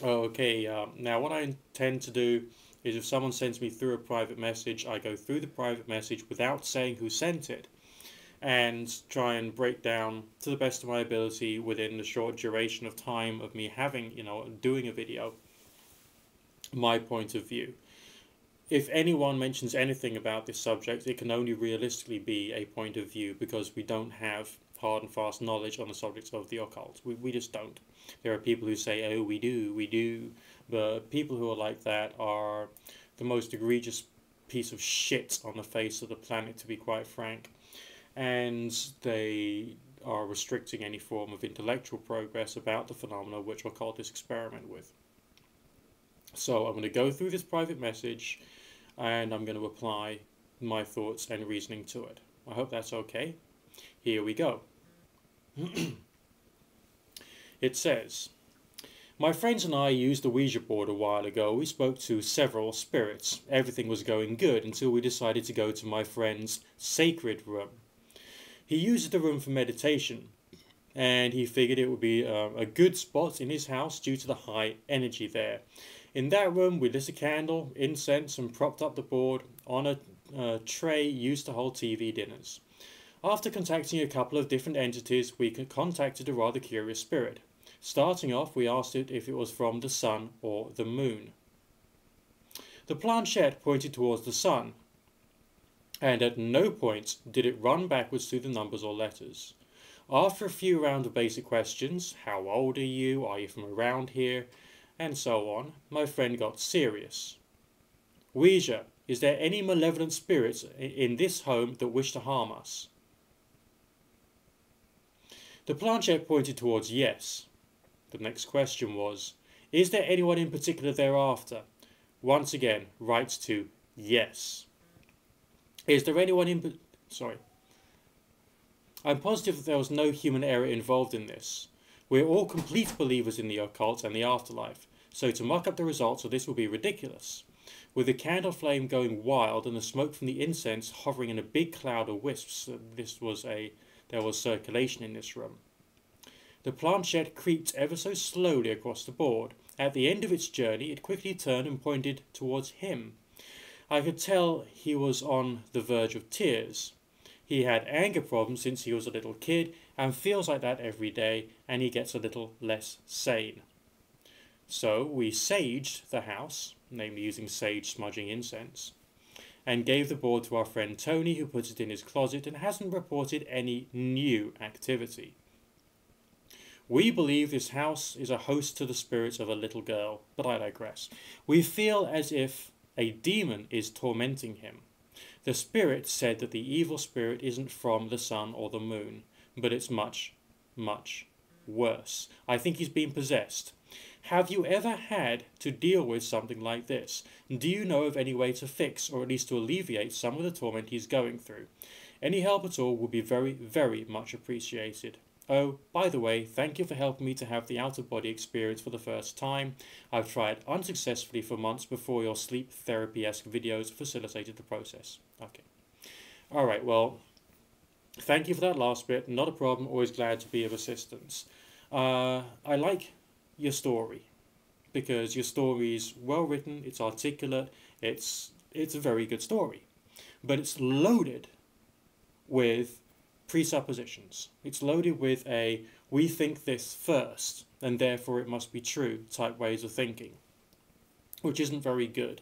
Okay, now what I intend to do is if someone sends me through a private message, I go through the private message without saying who sent it and try and break down to the best of my ability within the short duration of time of me having, doing a video, my point of view. If anyone mentions anything about this subject, it can only realistically be a point of view because we don't have hard and fast knowledge on the subject of the occult. We just don't. There are people who say, oh, we do. But people who are like that are the most egregious piece of shit on the face of the planet, to be quite frank. And they are restricting any form of intellectual progress about the phenomena which occultists experiment with. So I'm going to go through this private message and I'm going to apply my thoughts and reasoning to it. I hope that's okay. Here we go. It says, my friends and I used the Ouija board a while ago. We spoke to several spirits. Everything was going good until we decided to go to my friend's sacred room. He uses the room for meditation, and he figured it would be a good spot in his house due to the high energy there. In that room, we lit a candle, incense, and propped up the board on a tray used to hold TV dinners. After contacting a couple of different entities, we contacted a rather curious spirit. Starting off, we asked it if it was from the sun or the moon. The planchette pointed towards the sun, and at no point did it run backwards through the numbers or letters. After a few rounds of basic questions, how old are you from around here, and so on, my friend got serious. Ouija, is there any malevolent spirits in this home that wish to harm us? The planchette pointed towards yes. The next question was, is there anyone in particular thereafter? Once again, writes to yes. Is there anyone in... Sorry. I'm positive that there was no human error involved in this. We're all complete believers in the occult and the afterlife, so to muck up the results of this would be ridiculous. With the candle flame going wild and the smoke from the incense hovering in a big cloud of wisps, there was circulation in this room. The planchette creaked ever so slowly across the board. At the end of its journey, it quickly turned and pointed towards him. I could tell he was on the verge of tears. He had anger problems since he was a little kid and feels like that every day, and he gets a little less sane. So we saged the house, namely using sage smudging incense, and gave the board to our friend Tony, who puts it in his closet and hasn't reported any new activity. We believe this house is a host to the spirits of a little girl, but I digress. We feel as if a demon is tormenting him. The spirit said that the evil spirit isn't from the sun or the moon, but it's much, much worse. I think he's been possessed. Have you ever had to deal with something like this? Do you know of any way to fix, or at least to alleviate some of the torment he's going through? Any help at all would be very, very much appreciated. Oh, by the way, thank you for helping me to have the out-of-body experience for the first time. I've tried unsuccessfully for months before your sleep therapy-esque videos facilitated the process. Okay. Alright, well, thank you for that last bit. Not a problem, always glad to be of assistance. I like your story, because your story is well written, it's articulate, it's a very good story. But it's loaded with presuppositions. It's loaded with a we think this first and therefore it must be true type ways of thinking, which isn't very good.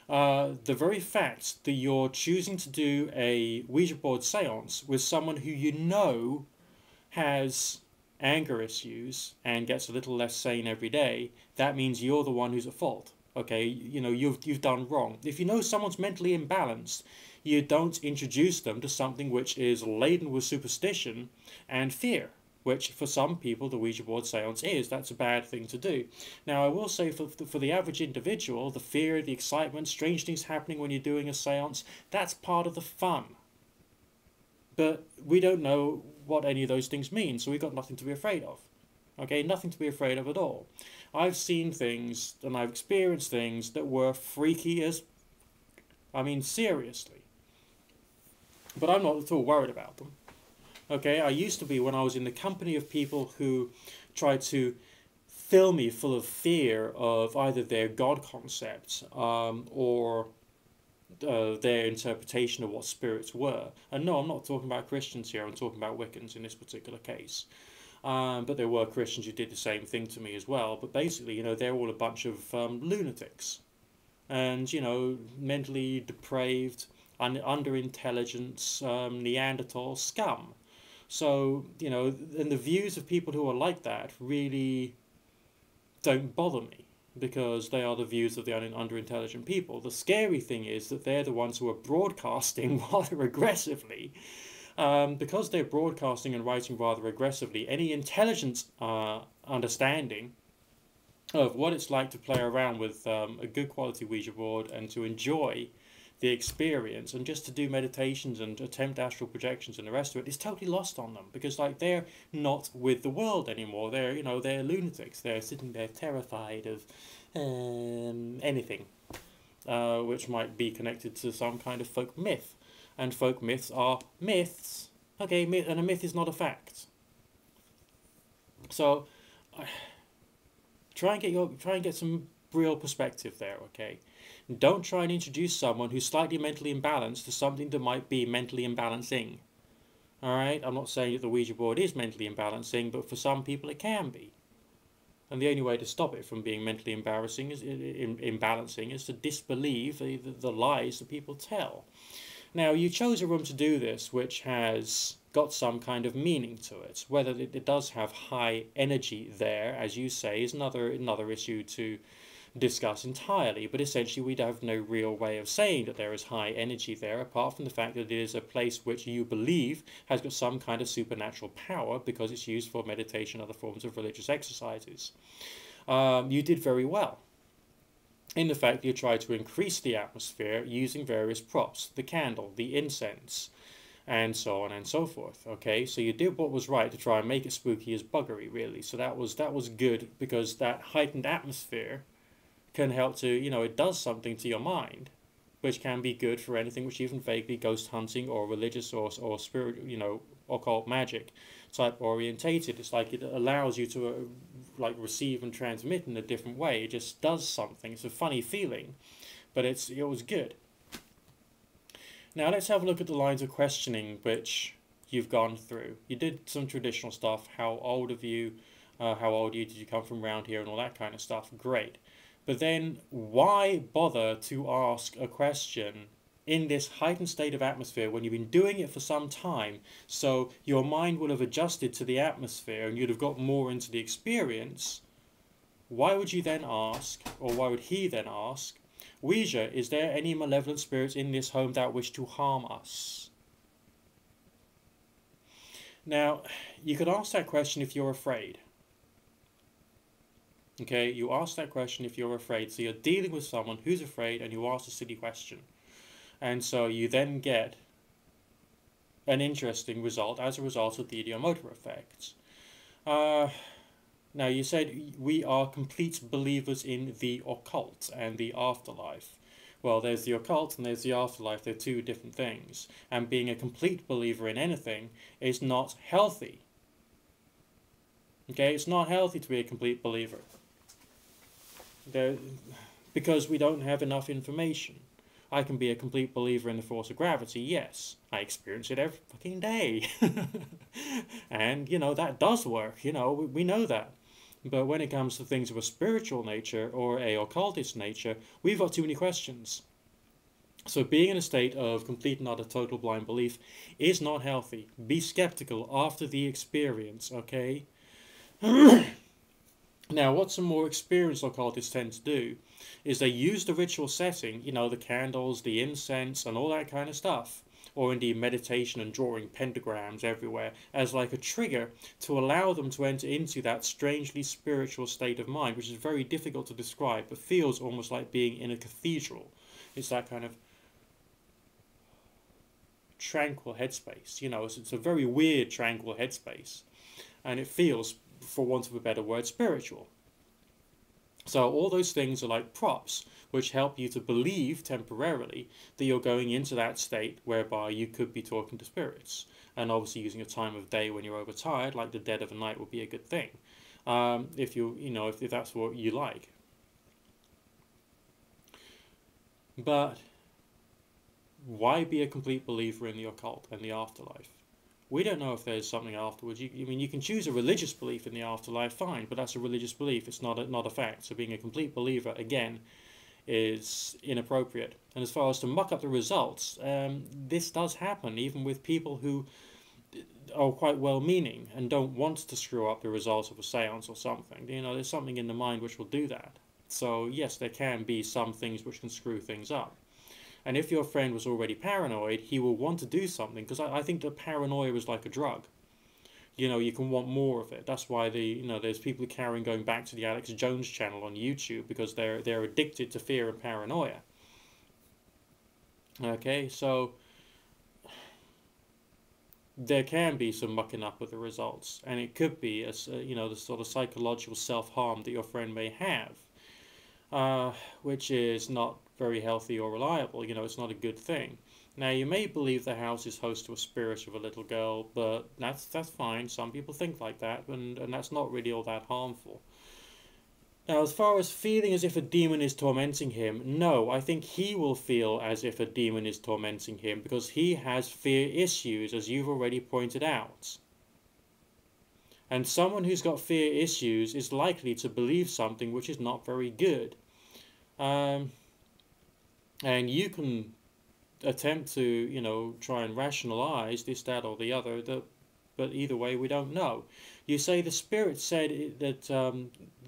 The very fact that you're choosing to do a Ouija board seance with someone who you know has anger issues and gets a little less sane every day, that means you're the one who's at fault. Okay, you've done wrong. If you know someone's mentally imbalanced, you don't introduce them to something which is laden with superstition and fear, which for some people the Ouija board seance is. That's a bad thing to do. Now I will say for the average individual, the fear, the excitement, strange things happening when you're doing a seance, that's part of the fun. But we don't know what any of those things mean, so we've got nothing to be afraid of. Okay, nothing to be afraid of at all. I've seen things and I've experienced things that were freaky as, I mean, seriously. But I'm not at all worried about them. Okay, I used to be when I was in the company of people who tried to fill me full of fear of either their God concept or their interpretation of what spirits were. And no, I'm not talking about Christians here, I'm talking about Wiccans in this particular case. But there were Christians who did the same thing to me as well. But basically, they're all a bunch of lunatics. And, mentally depraved, under-intelligence, Neanderthal scum. So, and the views of people who are like that really don't bother me, because they are the views of the under-intelligent people. The scary thing is that they're the ones who are broadcasting rather aggressively. Because they're broadcasting and writing rather aggressively, any intelligent understanding of what it's like to play around with a good quality Ouija board and to enjoy the experience and just to do meditations and attempt astral projections and the rest of it is totally lost on them, because they're not with the world anymore. They're lunatics. They're sitting there terrified of anything which might be connected to some kind of folk myth. And folk myths are myths. Okay, and a myth is not a fact. So try and get some real perspective there, okay? Don't try and introduce someone who's slightly mentally imbalanced to something that might be mentally imbalancing. Alright? I'm not saying that the Ouija board is mentally imbalancing, but for some people it can be. And the only way to stop it from being mentally imbalancing is to disbelieve the lies that people tell. Now, you chose a room to do this which has got some kind of meaning to it. Whether it does have high energy there, as you say, is another issue to discuss entirely. But essentially, we have no real way of saying that there is high energy there, apart from the fact that it is a place which you believe has got some kind of supernatural power because it's used for meditation and other forms of religious exercises. You did very well in the fact that you tried to increase the atmosphere using various props, the candle, the incense, and so on and so forth. Okay, so you did what was right to try and make it spooky as buggery, really. So that was good, because that heightened atmosphere can help to, it does something to your mind, which can be good for anything which even vaguely ghost hunting or religious or spirit, occult magic type orientated. It's like it allows you to receive and transmit in a different way. It just does something. It's a funny feeling, but it was good. Now let's have a look at the lines of questioning which you've gone through. You did some traditional stuff. How old are you? Did you come from around here and all that kind of stuff? Great. But then why bother to ask a question in this heightened state of atmosphere when you've been doing it for some time, so your mind will have adjusted to the atmosphere and you'd have got more into the experience? Why would you then ask, or why would he then ask, Ouija, is there any malevolent spirits in this home that wish to harm us? Now, you could ask that question if you're afraid. Okay, you ask that question if you're afraid. So you're dealing with someone who's afraid and you ask a silly question. And so you then get an interesting result as a result of the ideomotor effects. Now, you said we are complete believers in the occult and the afterlife. Well, there's the occult and there's the afterlife. They're two different things. And being a complete believer in anything is not healthy. Okay, it's not healthy to be a complete believer. Because we don't have enough information. I can be a complete believer in the force of gravity, yes. I experience it every fucking day. And, that does work, we know that. But when it comes to things of a spiritual nature or a occultist nature, we've got too many questions. So being in a state of complete and utter total blind belief is not healthy. Be skeptical after the experience, okay? Now, what some more experienced occultists tend to do is they use the ritual setting, the candles, the incense, and all that kind of stuff, or indeed meditation and drawing pentagrams everywhere, as like a trigger to allow them to enter into that strangely spiritual state of mind, which is very difficult to describe, but feels almost like being in a cathedral. It's that kind of tranquil headspace, it's a very weird tranquil headspace, and it feels, for want of a better word, spiritual. So all those things are like props which help you to believe temporarily that you're going into that state whereby you could be talking to spirits. And obviously using a time of day when you're overtired, like the dead of the night, would be a good thing. if if that's what you like. But why be a complete believer in the occult and the afterlife? We don't know if there's something afterwards. I mean, you can choose a religious belief in the afterlife, fine, but that's a religious belief. It's not a fact. So being a complete believer, again, is inappropriate. And as far as to muck up the results, this does happen even with people who are quite well-meaning and don't want to screw up the results of a seance or something. There's something in the mind which will do that. So yes, there can be some things which can screw things up. And if your friend was already paranoid, he will want to do something, because I think that paranoia is like a drug. You can want more of it. That's why there's people going back to the Alex Jones channel on YouTube, because they're addicted to fear and paranoia. Okay, so there can be some mucking up with the results, and it could be the sort of psychological self-harm that your friend may have, which is not very healthy or reliable. It's not a good thing. Now, you may believe the house is host to a spirit of a little girl, but that's fine. Some people think like that, and that's not really all that harmful. Now, as far as feeling as if a demon is tormenting him, no, I think he will feel as if a demon is tormenting him, because he has fear issues, as you've already pointed out. And someone who's got fear issues is likely to believe something which is not very good. And you can attempt to, try and rationalize this, that, or the other, but either way, we don't know. You say the spirit said that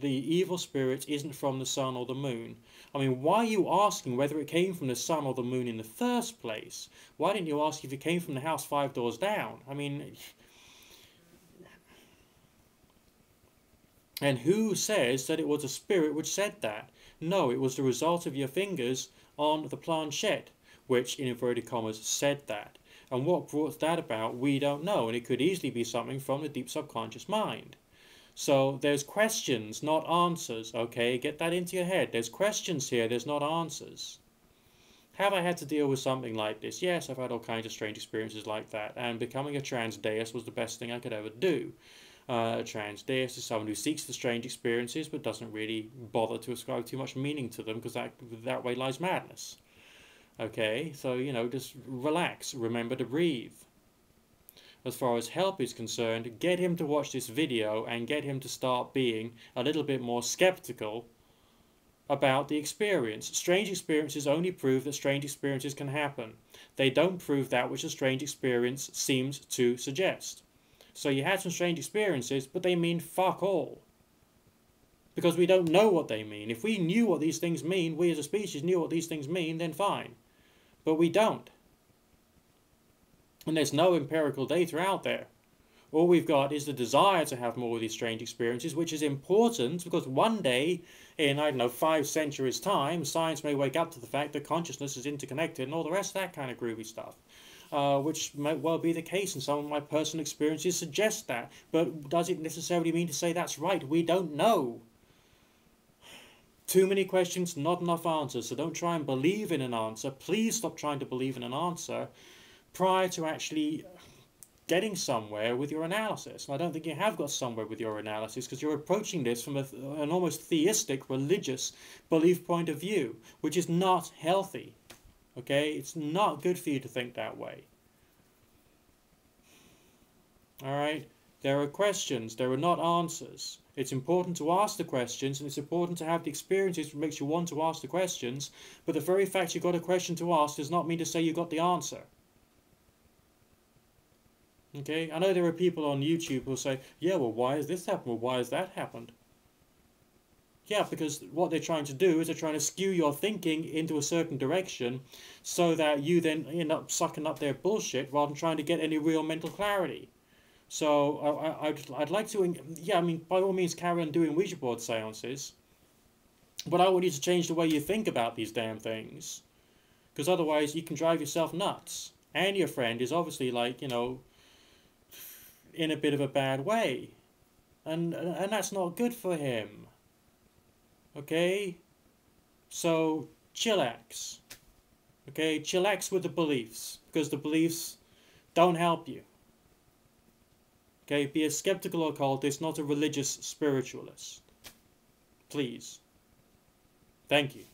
the evil spirit isn't from the sun or the moon. I mean, why are you asking whether it came from the sun or the moon in the first place? Why didn't you ask if it came from the house 5 doors down? I mean, and who says that it was a spirit which said that? No, it was the result of your fingers on the planchette, which, in inverted commas, said that. And what brought that about, we don't know, and it could easily be something from the deep subconscious mind. So there's questions, not answers, okay? Get that into your head. There's questions here, there's not answers. Have I had to deal with something like this? Yes, I've had all kinds of strange experiences like that, and becoming a trans deist was the best thing I could ever do. A trans deist is someone who seeks the strange experiences but doesn't really bother to ascribe too much meaning to them, because that way lies madness. Okay, so, just relax, remember to breathe. As far as help is concerned, get him to watch this video and get him to start being a little bit more skeptical about the experience. Strange experiences only prove that strange experiences can happen. They don't prove that which a strange experience seems to suggest. So you had some strange experiences, but they mean fuck all. Because we don't know what they mean. If we knew what these things mean, we as a species knew what these things mean, then fine. But we don't. And there's no empirical data out there. All we've got is the desire to have more of these strange experiences, which is important because one day, in, 5 centuries' time, science may wake up to the fact that consciousness is interconnected and all the rest of that kind of groovy stuff. Which might well be the case, and some of my personal experiences suggest that. But does it necessarily mean to say that's right? We don't know. Too many questions, not enough answers. So don't try and believe in an answer. Please stop trying to believe in an answer prior to actually getting somewhere with your analysis. And I don't think you have got somewhere with your analysis, because you're approaching this from an almost theistic, religious belief point of view, which is not healthy. Okay? It's not good for you to think that way. Alright? There are questions. There are not answers. It's important to ask the questions, and it's important to have the experiences that makes you want to ask the questions, but the very fact you've got a question to ask does not mean to say you got the answer. Okay? I know there are people on YouTube who say, yeah, well, why has this happened? Well, why has that happened? Yeah, because what they're trying to do is they're trying to skew your thinking into a certain direction so that you then end up sucking up their bullshit rather than trying to get any real mental clarity. So I'd like to, yeah, I mean, by all means carry on doing Ouija board seances, but I want you to change the way you think about these damn things, because otherwise you can drive yourself nuts, and your friend is obviously, like, in a bit of a bad way, and that's not good for him. Okay? So chillax. Okay? Chillax with the beliefs, because the beliefs don't help you. Okay, be a skeptical occultist, not a religious spiritualist. Please. Thank you.